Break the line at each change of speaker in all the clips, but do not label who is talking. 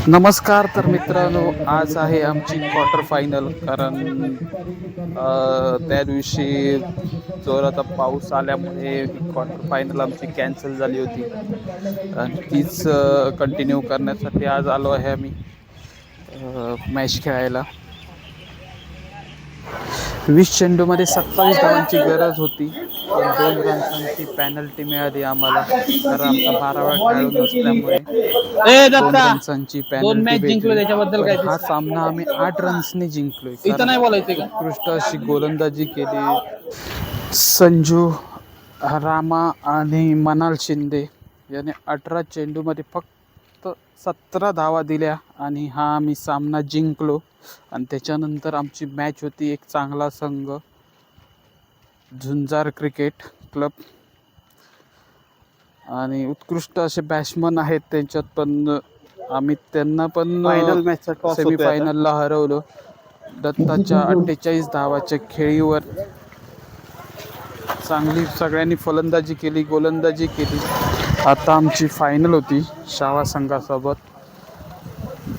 नमस्कार. तर मित्रांनो, आज आहे आमची क्वार्टर फायनल. कारण त्या दिवशी जोराचा पाऊस आल्यामुळे ही क्वार्टर फायनल आमची कॅन्सल झाली होती आणि तीच कंटिन्यू करण्यासाठी आज आलो आहे आम्ही मॅच खेळायला. 20 चेंडूमध्ये 27 धावांची गरज होती, पण 2 रन्सांची पॅनल्टी मिळाली आम्हाला. तर आमचा 12वा खेळाडू नसल्यामुळे
ए
2
दत्ता,
रन्सांची
2
पॅनल्टी
मॅच जिंकलो
भेटली.
त्याच्याबद्दल
पण
काय
हा सामना आम्ही 8 रन्सने जिंकलोय.
इथं
कारण
नाही बोलायचं का?
उत्कृष्ट अशी गोलंदाजी केली संजू रामा आणि मनाल शिंदे याने. 18 चेंडूमध्ये फक्त 17 धावा दिल्या आणि हा आम्ही सामना जिंकलो. आणि त्याच्यानंतर आमची मॅच होती एक चांगला संघ झुंजार क्रिकेट क्लब, आणि उत्कृष्ट असे बॅट्समन आहेत त्यांच्यात, पण आम्ही त्यांना पण
फायनल मॅचचा टॉस होतोय आता.
सेमीफायनलला हरवलं. दत्ताच्या 48 धावाच्या खेळीवर चांगली सगळ्यांनी फलंदाजी केली, गोलंदाजी केली. आता आमची फायनल होती शावा संघासोबत.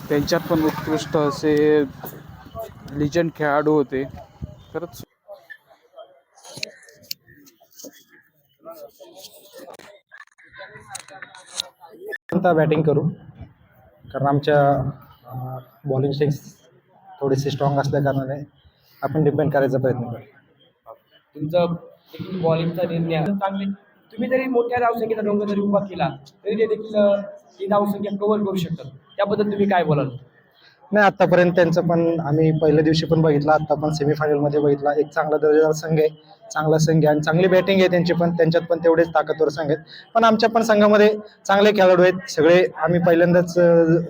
त्यांच्यात पण उत्कृष्ट असे लिजंड खेळाडू होते. खरंच
बॅटिंग करू, कारण आमच्या बॉलिंग स्ट्रेंथ थोडीशी स्ट्रॉंग असल्या कारणाने आपण डिपेंड करायचा प्रयत्न करू.
तुमचं बॉलिंगचा निर्णय चांगले. तुम्ही जरी मोठ्या धावसंख्येचा डोंगर जरी उभा केला तरी ते देखील ही धावसंख्या कव्हर करू शकतात. त्याबद्दल तुम्ही काय बोलाल?
नाही, आत्तापर्यंत त्यांचं पण आम्ही पहिल्या दिवशी पण बघितलं, आत्ता पण सेमीफायनलमध्ये बघितला. एक चांगला दर्जेदार संघ आहे, चांगला संघ आहे आणि चांगली बॅटिंग आहे त्यांची पण. त्यांच्यात पण तेवढेच ताकदवर संघ आहेत, पण आमच्या पण संघामध्ये चांगले खेळाडू आहेत सगळे. आम्ही पहिल्यांदाच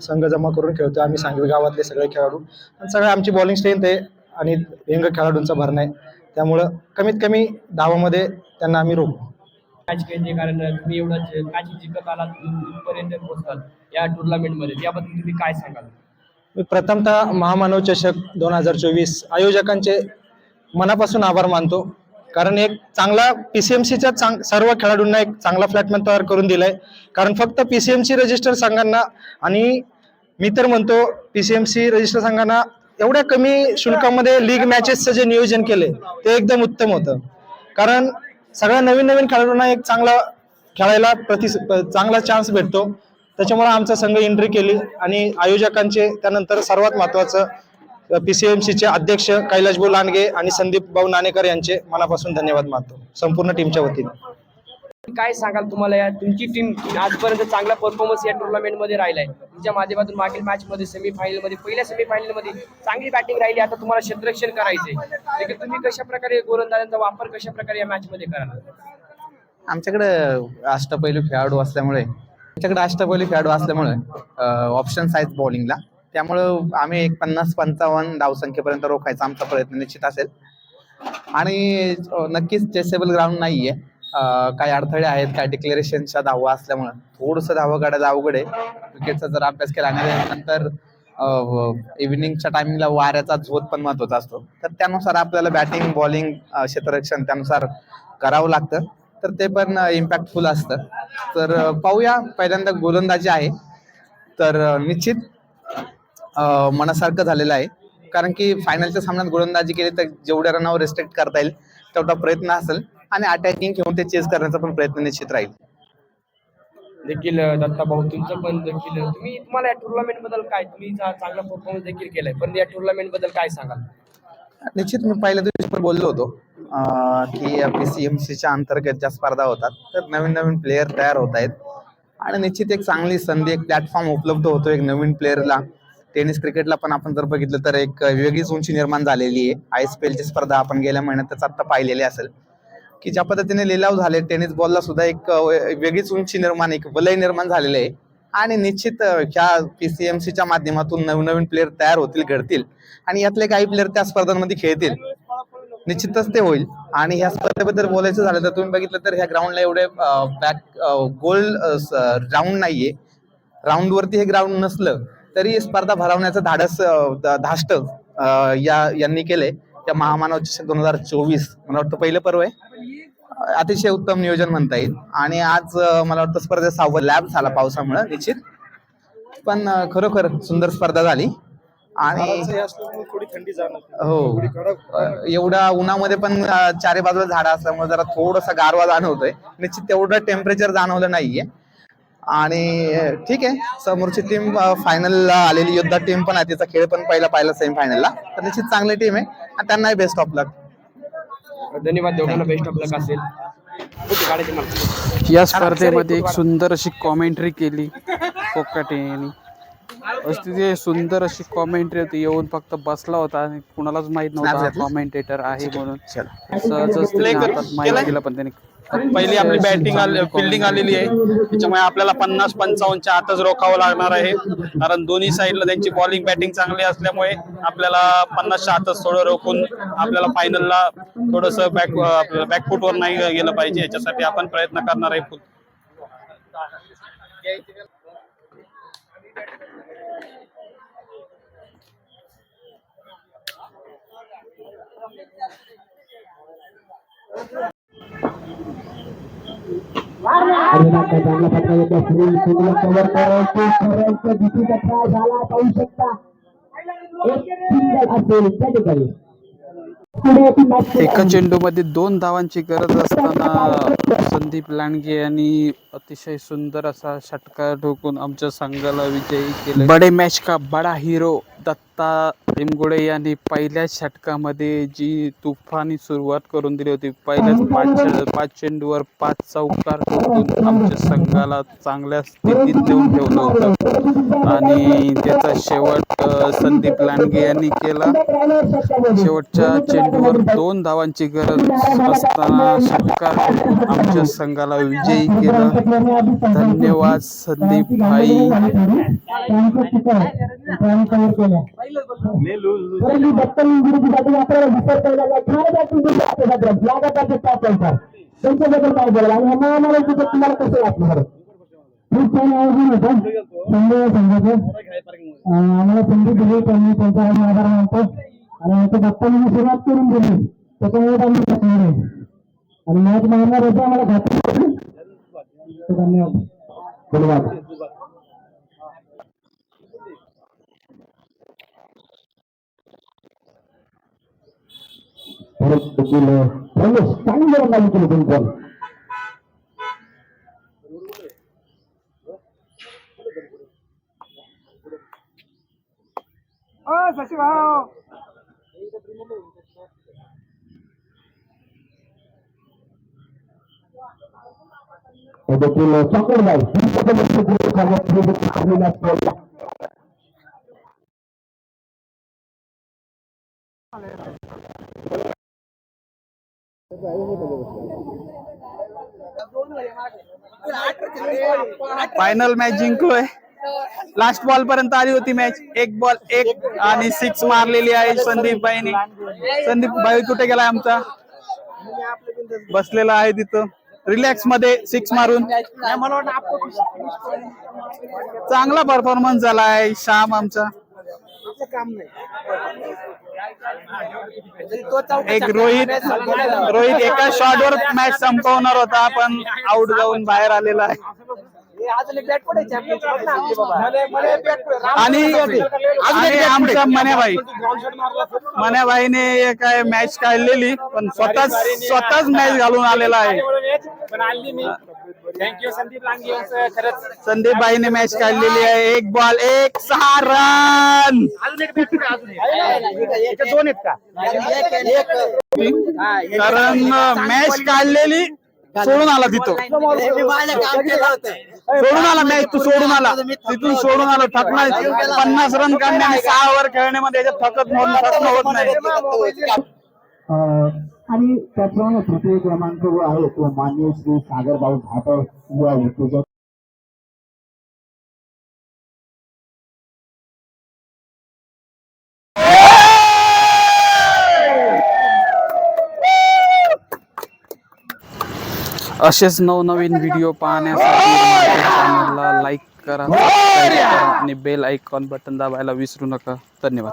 संघ जमा करून खेळतो. आम्ही सांगवी गावातले सगळे खेळाडू आणि सगळं आमची बॉलिंग स्ट्रेंथ आहे आणि यंग खेळाडूंचा भरणा आहे. त्यामुळं कमीत कमी धावामध्ये त्यांना आम्ही रोखू.
मॅच खेळते कारण तुम्ही एवढं मॅच जिंकत आलात, इथपर्यंत पोहोचतात या टुर्नामेंटमध्ये. त्याबद्दल तुम्ही काय सांगाल?
मी प्रथमतः महामानव चषक 2024 आयोजकांचे मनापासून आभार मानतो, कारण एक चांगला पीसीएमसीच्या सर्व खेळाडूंना एक चांगला प्लॅटफॉर्म तयार करून दिलाय. कारण फक्त पीसीएमसी रजिस्टर संघांना, आणि मी तर म्हणतो पीसीएमसी रजिस्टर संघांना एवढ्या कमी शुल्कामध्ये लीग मॅचेसचं जे नियोजन केले ते एकदम उत्तम होतं. कारण सगळ्या नवीन नवीन खेळाडूंना एक चांगला खेळायला चांगला चान्स भेटतो. त्याच्यामुळे आमचा संघ एंट्री केली आणि आयोजकांचे, त्यानंतर सर्वात महत्वाचं पीसीएमसीचे अध्यक्ष कैलाश भाऊ लांडगे आणि संदीप भाऊ नाणेकर यांचे मनापासून धन्यवाद मानतो संपूर्ण टीमच्या वतीने.
काय सांगाल? तुम्हाला या तुमची टीम आजपर्यंत चांगला परफॉर्मन्स या टुर्नामेंटमध्ये राहिलाय. तुमच्या माध्यमातून मागील मॅचमध्ये सेमीफायनलमध्ये, पहिल्या सेमीफायनलमध्ये चांगली बॅटिंग राहिली. आता तुम्हाला क्षेत्ररक्षण करायचंय, तुम्ही कशा प्रकारे गोलंदाजांचा वापर कशा प्रकारे या मॅचमध्ये कराल?
आमच्याकडे अष्टपैलू खेळाडू असल्यामुळे ऑप्शन्स आहेत बॉलिंगला. त्यामुळं आम्ही एक 50-55 धावसंख्येपर्यंत रोखायचा आमचा प्रयत्न निश्चित असेल. आणि नक्कीच चेसेबल ग्राउंड नाहीये, काही अडथळे आहेत, काही डिक्लेरेशनच्या धावा असल्यामुळे थोडंसं धावा काढायला अवघड आहे. क्रिकेटचा जर अभ्यास केला आणि नंतर इव्हिनिंगच्या टायमिंगला वाऱ्याचा झोत पण महत्वाचा असतो, तर त्यानुसार आपल्याला बॅटिंग, बॉलिंग, क्षेत्ररक्षण त्यानुसार करावं लागतं. तर ते पण इम्पॅक्टफुल असतं. तर पाहूया. पहिल्यांदा गोलंदाजी आहे, तर निश्चित मनासारखं झालेलं आहे. कारण की फायनलच्या सामन्यात गोलंदाजी केली तर जेवढ्या रनावर रिस्ट्रिक्ट करता येईल तेवढा प्रयत्न असेल, आणि अटॅकिंग घेऊन ते चेस करण्याचा पण प्रयत्न निश्चित राहील.
देखील दत्ता भाऊ, तुमचं पण देखील तुम्हाला या टुर्नामेंट बद्दल काय, तुम्ही चांगला परफॉर्मन्स देखील केलाय, पण या टुर्नामेंट बद्दल काय सांगाल?
निश्चित मी पहिल्या दिवशी पण बोललो होतो की पीसीएमसीच्या अंतर्गत ज्या स्पर्धा होतात तर नवीन नवीन प्लेयर तयार होत आहेत, आणि निश्चित एक चांगली संधी, एक प्लॅटफॉर्म उपलब्ध होतो एक नवीन प्लेअरला. टेनिस क्रिकेटला पण आपण जर बघितलं तर एक वेगळीच उंची निर्माण झालेली आहे. आयएसपीएलची स्पर्धा आपण गेल्या महिन्यातच आता पाहिलेली असेल की ज्या पद्धतीने लिलाव झाले, टेनिस बॉलला सुद्धा एक वेगळीच उंची निर्माण, एक वलय निर्माण झालेले आहे. आणि निश्चित ह्या पीसीएमसीच्या माध्यमातून नवनवीन प्लेयर तयार होतील, घडतील, आणि यातले काही प्लेयर त्या स्पर्धांमध्ये खेळतील, निश्चितच ते होईल. आणि ह्या स्पर्धेबद्दल बोलायचं झालं तर तुम्ही बघितलं तर ह्या ग्राउंडला एवढे गोल राऊंड नाहीये. राऊंडवरती हे ग्राउंड नसलं तरी स्पर्धा भरवण्याचं धाष्ट यांनी केलंय. त्या महामानव चषक 2024 मला वाटतं पहिलं पर्व आहे. अतिशय उत्तम नियोजन म्हणता येईल. आणि आज मला वाटतं स्पर्धेत 6वा लॅब झाला पावसामुळे. निश्चित पण खरोखर सुंदर स्पर्धा झाली आणि
थोडी थंडी जाणवते.
हो एवढ्या उन्हामध्ये पण चारी बाजूला झाडं असल्यामुळे जरा थोडंसं गारवा जाणवतोय. निश्चित तेवढं टेम्परेचर जाणवलं नाहीये आणि ठीक आहे. समोरची टीम फायनलला आलेली योद्धा टीम पण आहे, तिचा खेळ पण पाहिला सेमीफायनलला, तर निश्चित चांगली टीम आहे आणि त्यांनाही बेस्ट ऑफ लक.
धन्यवाद दोघांना, बेस्ट ऑफ लक असेल. गाड्याची मागची
या स्पर्धेमध्ये एक सुंदर अशी कॉमेंट्री केली कोकाटे यांनी. तिथे सुंदर अशी कॉमेंट्री होती, येऊन फक्त बसला होता आणि कुणालाच माहित नव्हता कॉमेंटेटर आहे म्हणून. सहजच त्याने हातात माहिती दिलं, पण त्याने
पहिली आपली फिल्डिंग आलेली आहे, त्याच्यामुळे आपल्याला 50-55च्या आतच रोखावं लागणार आहे. कारण दोन्ही साईडला त्यांची बॉलिंग बॅटिंग चांगली असल्यामुळे आपल्याला 50च्या आतच थोडं रोखून आपल्याला फायनलला थोडंसं बॅकफुटवर नाही गेलं पाहिजे, याच्यासाठी आपण प्रयत्न करणार आहे.
एका चेंडूमध्ये 2 धावांची गरज असताना संदीप लांडगे यांनी अतिशय सुंदर असा षटकार ठोकून आमच्या संघाला विजयी केले. बडे मॅच का बडा हिरो दत्ता लिमगुडे यांनी पहिल्याच षटकामध्ये जी तुफानी सुरुवात करून दिली होती. पहिल्याच 5 चेंडूवर 5 चौकार ठोकून आमच्या संघाला चांगल्या स्थितीत नेऊन ठेवलं होतं आणि त्याचा शेवट संदीप लांडगे यांनी केला. शेवटच्या चेंडूवर 2 धावांची गरज असताना षटकार ठोकून आमच्या संघाला विजयी केला. धन्यवाद संदीप भाई.
त्यांच्याबद्दल काय बोलाल आणि आम्हाला तुम्हाला कसं वाटलं? खूप छान आयोजन होतं संघाचं. आम्हाला संधी दिली, त्यांनी त्यांचा आभार मानतो आणि आता दत्तांनी सुरुवात करून दिली, त्याच्यामुळे आम्ही टाकणार आहे आणि मॅच मारणार होतं आम्हाला खात्री. धन्यवाद. धन्यवाद. चांगली रंगाली केली तुमचं. देखील चॉकलेट
फायनल मॅच जिंकलोय. लास्ट बॉल पर्यंत आली होती मॅच. 1 बॉल 1 आणि 6 मारलेली आहे संदीप भाईने. संदीप भाई कुठे गेलाय आमचा? बसलेला आहे तिथं रिलॅक्स मध्ये 6 मारून. चांगला परफॉर्मन्स झालाय श्याम आमचा. एक रोहित एका शॉटवर मॅच संपवणार होता, पण आउट जाऊन बाहेर आलेला आहे. आणि आमचा मन्याभाईने काय मॅच काढलेली, पण स्वतःच मॅच घालून आलेला आहे.
थँक्यू संदीप लांडगे यांचं. खरंच
संदीप भाईने मॅच काढलेली आहे. 1 बॉल 1 6 रन. कारण मॅच काढलेली सोडून आला तिथं. सोडून आला मॅच, तू सोडून आला तिथून सोडून आला. थकणार 50 रन काढणे आणि 6 ओव्हर खेळण्यामध्ये थकन होत नाही.
आणि त्याचप्रमाणे तृतीय क्रमांक जो आहे तो माननीय श्री सागरभाऊ घाटे युवा उद्योजक.
असेच नवनवीन व्हिडिओ पाहण्यासाठी माझ्या चॅनलला लाईक करा, सबस्क्राईब करा आणि बेल आयकॉन बटन दाबायला विसरू नका. धन्यवाद.